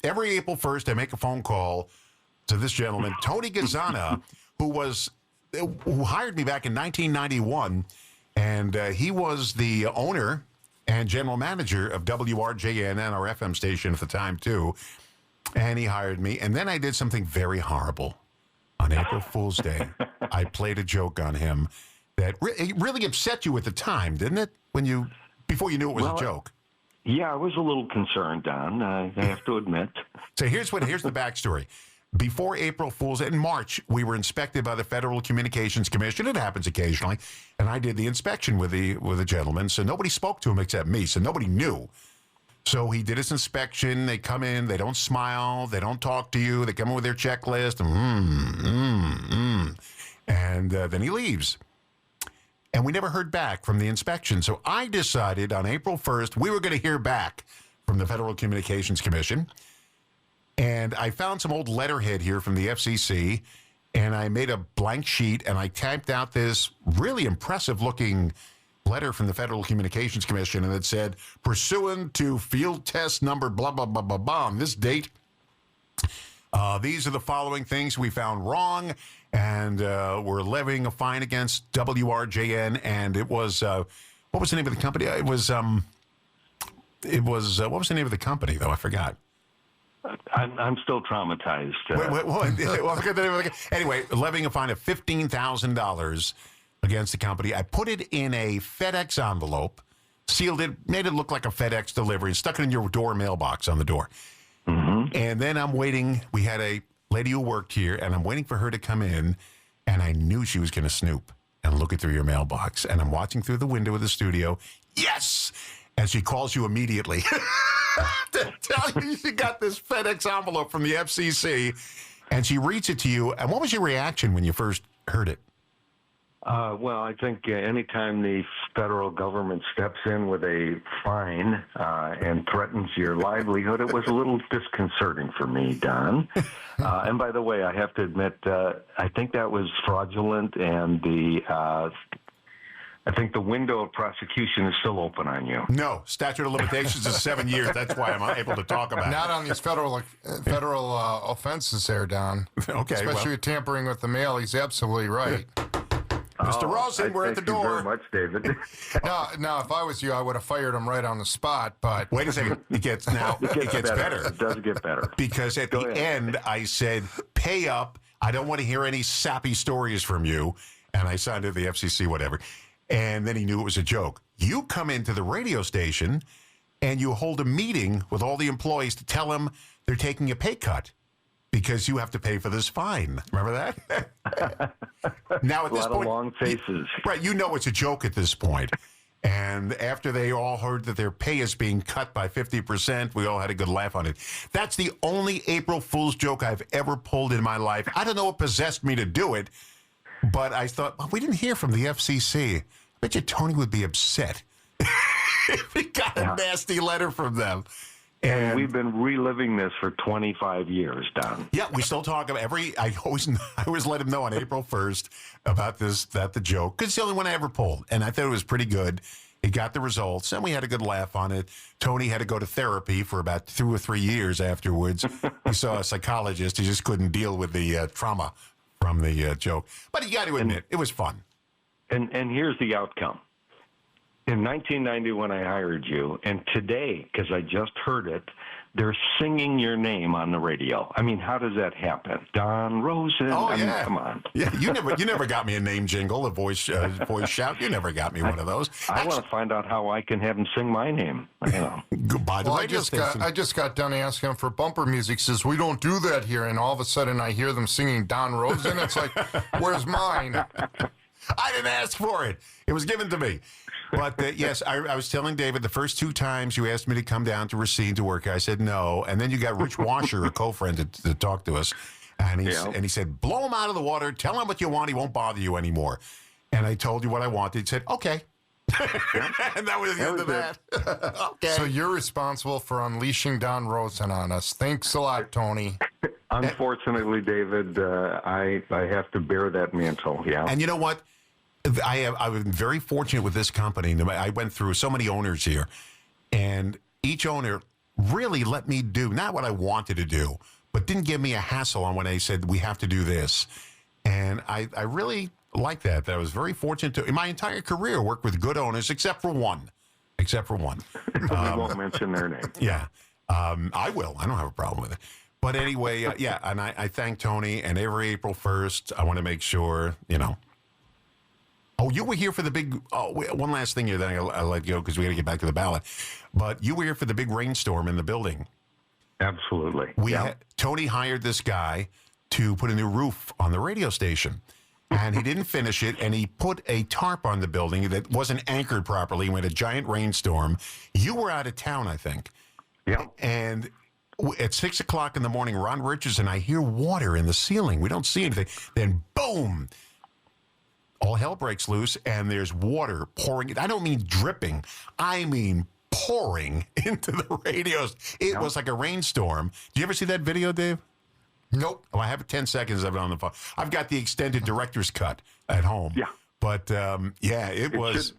every April 1st, I make a phone call to this gentleman, Tony Gazzana, who hired me back in 1991, and he was the owner and general manager of WRJN and our FM station at the time, too. And he hired me. And then I did something very horrible. On April Fool's Day, I played a joke on him that really upset you at the time, didn't it? Before you knew it was a joke. Yeah, I was a little concerned, Don. I have to admit. So here's the backstory. Before April Fool's, in March, we were inspected by the Federal Communications Commission. It happens occasionally, and I did the inspection with the gentleman. So nobody spoke to him except me. So nobody knew. So he did his inspection. They come in. They don't smile. They don't talk to you. They come in with their checklist. And then he leaves. And we never heard back from the inspection. So I decided on April 1st we were going to hear back from the Federal Communications Commission. And I found some old letterhead here from the FCC, and I made a blank sheet, and I typed out this really impressive-looking letter from the Federal Communications Commission, and it said, pursuant to field test number blah, blah, blah, blah, blah, on this date, these are the following things we found wrong, and we're levying a fine against WRJN, and it was, what was the name of the company? It was, what was the name of the company, though? I forgot. I'm still traumatized. Anyway, levying a fine of $15,000 against the company. I put it in a FedEx envelope, sealed it, made it look like a FedEx delivery, and stuck it in your door mailbox on the door. Mm-hmm. And then I'm waiting. We had a lady who worked here, and I'm waiting for her to come in, and I knew she was going to snoop and look it through your mailbox. And I'm watching through the window of the studio. Yes! And she calls you immediately to tell you she got this FedEx envelope from the FCC, and she reads it to you. And what was your reaction when you first heard it? Well, I think anytime the federal government steps in with a fine and threatens your livelihood, it was a little disconcerting for me, Don. And by the way, I have to admit, I think that was fraudulent, and I think the window of prosecution is still open on you. No, statute of limitations is 7 years. That's why I'm able to talk about it. Not on these federal offenses there, Don. Okay, especially tampering with the mail. He's absolutely right. Mr. Rosen, we're at the door. Thank you very much, David. No, if I was you, I would have fired him right on the spot. But wait a second, it gets better. It does get better because at the end I said, "Pay up. I don't want to hear any sappy stories from you," and I signed to the FCC, whatever. And then he knew it was a joke. You come into the radio station and you hold a meeting with all the employees to tell them they're taking a pay cut because you have to pay for this fine. Remember that? Now at this point, of long faces. Right, you know it's a joke at this point. And after they all heard that their pay is being cut by 50%, we all had a good laugh on it. That's the only April Fool's joke I've ever pulled in my life. I don't know what possessed me to do it, but I thought, well, we didn't hear from the FCC. I bet you Tony would be upset if he got a nasty letter from them. And we've been reliving this for 25 years, Don. Yeah, we still talk about I always let him know on April 1st about the joke, because it's the only one I ever pulled. And I thought it was pretty good. He got the results, and we had a good laugh on it. Tony had to go to therapy for about 2 or 3 years afterwards. He saw a psychologist. He just couldn't deal with the trauma from the joke. But you got to admit, it was fun. And here's the outcome. In 1990, when I hired you, and today, because I just heard it, they're singing your name on the radio. I mean, how does that happen? Don Rosen. Oh, I mean, come on. Yeah, you never got me a name jingle, a voice shout. You never got me one of those. I want to find out how I can have him sing my name. You know. Goodbye to radio station. I just got done asking him for bumper music. He says, we don't do that here. And all of a sudden, I hear them singing Don Rosen. It's like, where's mine? I didn't ask for it. It was given to me. But, yes, I was telling David the first 2 times you asked me to come down to Racine to work, I said no. And then you got Rich Washer, a co-friend, to talk to us. And he said, blow him out of the water. Tell him what you want. He won't bother you anymore. And I told you what I wanted. He said, okay. And that was the end of that. Okay. So you're responsible for unleashing Don Rosen on us. Thanks a lot, Tony. Unfortunately, David, I have to bear that mantle. Yeah. And you know what? I've been very fortunate with this company. I went through so many owners here, and each owner really let me do, not what I wanted to do, but didn't give me a hassle on when they said, we have to do this. And I really like that. I was very fortunate to, in my entire career, work with good owners, except for one. We won't mention their name. Yeah, I will. I don't have a problem with it. But anyway, and I thank Tony, and every April 1st, I want to make sure, Oh, you were here for the big, one last thing here, then I'll let you go because we got to get back to the ballot. But you were here for the big rainstorm in the building. Absolutely. Tony hired this guy to put a new roof on the radio station. And he didn't finish it, and he put a tarp on the building that wasn't anchored properly. We had a giant rainstorm. You were out of town, I think. Yeah. And at 6 o'clock in the morning, Ron Richards and I hear water in the ceiling. We don't see anything. Then, boom, all hell breaks loose, and there's water pouring. I don't mean dripping. I mean pouring into the radios. It was like a rainstorm. Do you ever see that video, Dave? Nope. Oh, I have 10 seconds of it on the phone. I've got the extended director's cut at home. Yeah. But, it was...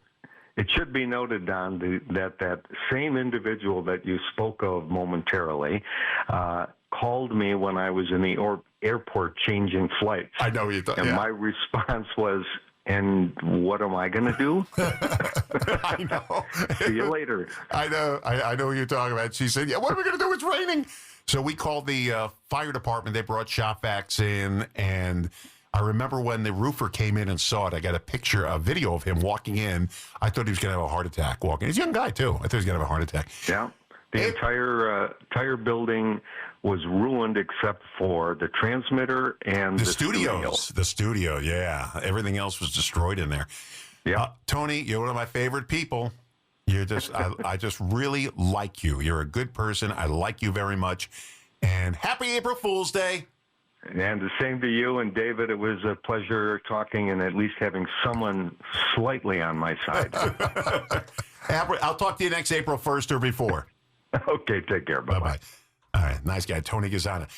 It should be noted, Don, that same individual that you spoke of momentarily called me when I was in the airport changing flights. I know you thought. And my response was, and what am I going to do? I know. See you later. I know. I know what you're talking about. She said, what are we going to do? It's raining. So we called the fire department. They brought shop vacs in, and I remember when the roofer came in and saw it. I got a video of him walking in. I thought he was going to have a heart attack walking. He's a young guy, too. I thought he was going to have a heart attack. Yeah. The entire building was ruined except for the transmitter and the studios. The studio, yeah. Everything else was destroyed in there. Yeah. Tony, you're one of my favorite people. You're just, I just really like you. You're a good person. I like you very much. And happy April Fool's Day. And the same to you. And David, it was a pleasure talking and at least having someone slightly on my side. I'll talk to you next April 1st or before. Okay, take care. Bye-bye. All right, nice guy, Tony Gazzana.